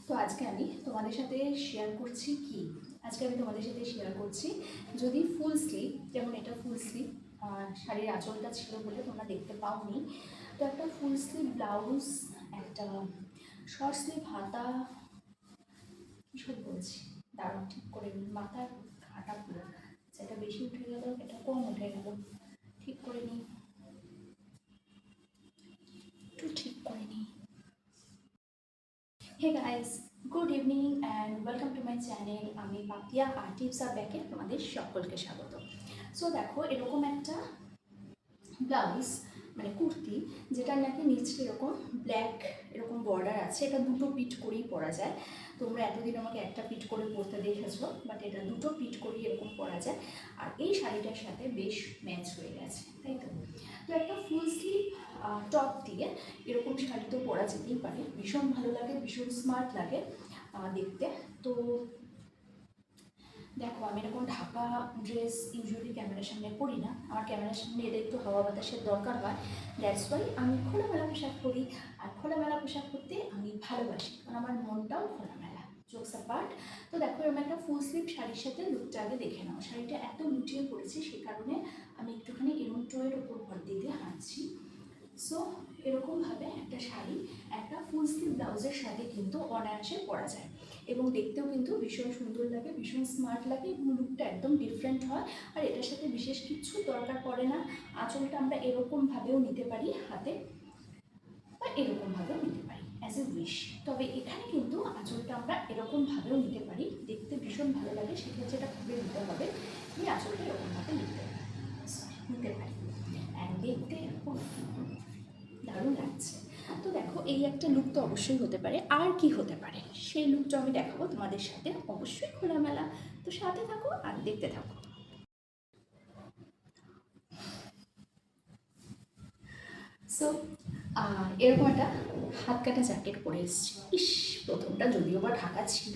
তো আজকে আমি তোমাদের সাথে শেয়ার করছি যদি ফুল স্লিভ, যেমন এটা ফুল স্লিভ, শাড়ির আঁচলটা ছিল বলে তোমরা দেখতে পাওনি। তো একটা ফুল স্লিভ ব্লাউজ, একটা শর্ট স্লিভ হাতা, কিসব বলছি দাঁড়াও ঠিক করে নিই, মাথার ঘাটা পুরো, এটা বেশি উঠে গেল, এটা কম উঠে গেল, ঠিক করে নিই, একটু ঠিক করে নিই। Hey guys, good evening and welcome to my channel. আমি পাপিয়া আর টিপস আর ব্যাকে তোমাদের সকলকে স্বাগত। সো দেখো, এরকম একটা ব্লাউজ মানে কুর্তি, যেটা নাকি নিচে এরকম ব্ল্যাক এরকম বর্ডার আছে, এটা দুটো পিট করেই পরা যায়। তোমরা এতদিন আমাকে একটা পিট করে পরতে দেখেছো, বাট এটা দুটো পিট করেই এরকম পরা যায়। আর এই শাড়িটার সাথে বেশ ম্যাচ হয়ে গেছে, তাই তো? তো একটা ফুল স্লিভ টপ দিয়ে এরকম শাড়ি তো পরা যেতেই পারে, ভীষণ ভালো লাগে, ভীষণ স্মার্ট লাগে দেখতে। তো দেখো, আমি এরকম ঢাকা ড্রেস ইউজুয়ালি ক্যামেরার সামনে পরি না, আমার ক্যামেরার সামনে এদের একটু হাওয়া বাতাসের দরকার হয়, দ্যাটস ওয়াই আমি খোলামেলা পোশাক পরি। আর খোলামেলা পোশাক পরতে আমি ভালোবাসি, কারণ আমার মনটাও খোলামেলা, জোকস অ্যাপার্ট। তো দেখো, এরকম একটা ফুল স্লিভ শাড়ির সাথে লুকটা আগে দেখে নাও। শাড়িটা এত লুটিয়ে পড়েছে, সে কারণে আমি একটুখানি এরকম টোয়ের ওপর ভর দিতে হাঁটছি। সো এরকমভাবে একটা শাড়ি একটা ফুল স্লিভ ব্লাউজের সাথে কিন্তু অনায়াসে পরা যায়, এবং দেখতেও কিন্তু ভীষণ সুন্দর লাগে, ভীষণ স্মার্ট লাগে, এবং লুকটা একদম ডিফারেন্ট হয়। আর এটার সাথে বিশেষ কিছু দরকার পড়ে না। আঁচলটা আমরা এরকমভাবেও নিতে পারি হাতে, বা এরকমভাবেও নিতে পারি, অ্যাজ এ উইশ। তবে এখানে কিন্তু আঁচলটা আমরা এরকমভাবেও নিতে পারি, দেখতে ভীষণ ভালো লাগে। সেক্ষেত্রে এটা খুবই নিতে হবে, এই আঁচলটা এরকমভাবে নিতে পারি, অ্যান্ড দেখতে খুব দারুণ লাগছে। তো দেখো, এই একটা লুক তো অবশ্যই হতে পারে, আর কি হতে পারে সেই লুকটা আমি দেখাবো তোমাদের সাথে, অবশ্যই খোলামেলা। তো সাথে থাকো আর দেখতে থাকো। সো এরকম একটা হাত কাটা জ্যাকেট পরে এসেছি। ইস, প্রথমটা যদিও বা ঢাকা ছিল,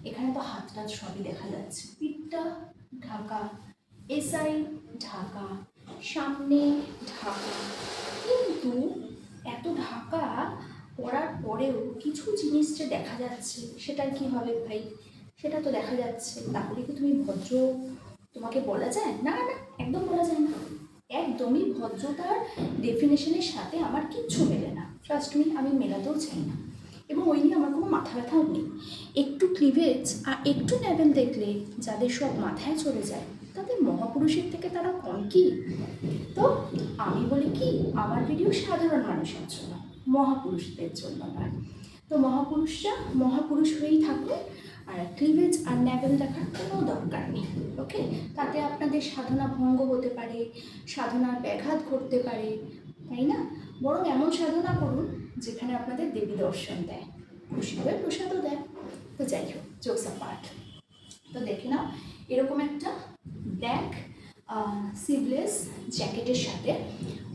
এখানে তো হাতটা সবই দেখা যাচ্ছে, পিঠটা ঢাকা, এ সাইড ঢাকা, সামনে ঢাকা, কিন্তু এত ঢাকা পরার পরেও কিছু জিনিস যে দেখা যাচ্ছে, সেটার কি হবে ভাই? সেটা তো দেখা যাচ্ছে, তাহলে কি তুমি ভদ্র তোমাকে বলা যায়? না না, একদম বলা যায় না, একদমই ভদ্রতার ডেফিনেশনের সাথে আমার কিচ্ছু মেলে না, ট্রাস্ট মি, আমি মেলাতেও চাই না, এবং ওই নিয়ে আমার কোনো মাথা ব্যথাও নেই। একটু ক্লিভেজ আর একটু ন্যাভেল দেখলে যাদের সব মাথায় চলে যায়, তাদের মহাপুরুষের থেকে তারা কম কি? তো আমি বলি কি, আমার ভিডিও সাধারণ মানুষের জন্য, মহাপুরুষদের জন্য নয়। তো মহাপুরুষরা মহাপুরুষ হয়েই থাকুন, আর ক্লিভেজ আর ন্যাভেল দেখার কোনো দরকার নেই, ওকে? তাতে আপনাদের সাধনা ভঙ্গ হতে পারে, সাধনার ব্যাঘাত ঘটতে পারে, তাই না? বরং এমন সাধনা করুন যেখানে আপনাদের দেবী দর্শন দেয়, খুশি হয়ে প্রসাদও দেয়। তো যাই হোক, জোকস অ্যাপার্ট। তো দেখে নাও, এরকম একটা ব্ল্যাক সিভলেস জ্যাকেটের সাথে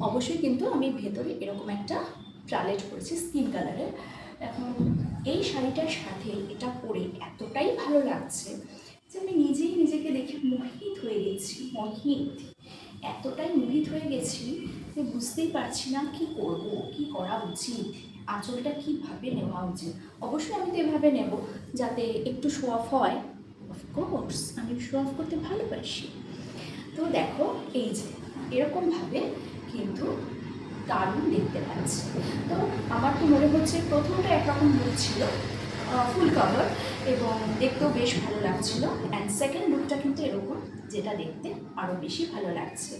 অবশ্যই কিন্তু আমি ভেতরে এরকম একটা ট্রালেট করেছি স্কিন কালারের। এখন এই শাড়িটার সাথে এটা পরে এতটাই ভালো লাগছে যে আমি নিজেই নিজেকে দেখে মোহিত হয়ে গেছি, এতটাই মোহিত হয়ে গেছি যে বুঝতেই পারছি না কি করব, কি করা উচিত, আঁচলটা কীভাবে নেওয়া উচিত। অবশ্যই আমি তো এভাবে নেব যাতে একটু শো অফ হয়, অফকোর্স আমি শো অফ করতে ভালোবাসি। তো দেখো, এই যে এরকমভাবে কিন্তু দারুণ দেখতে লাগছে। তো আমার তো মনে হচ্ছে প্রথমটা একরকম লুক ছিল, ফুল কভার, এবং দেখতেও বেশ ভালো লাগছিলো, অ্যান্ড সেকেন্ড লুকটা কিন্তু এরকম, যেটা দেখতে আরও বেশি ভালো লাগছে।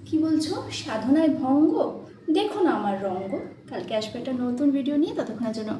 কি বলছো, সাধনায় ভঙ্গ? দেখো না আমার রঙ্গ। কালকে আসবে একটা নতুন ভিডিও নিয়ে, ততক্ষণের জন্য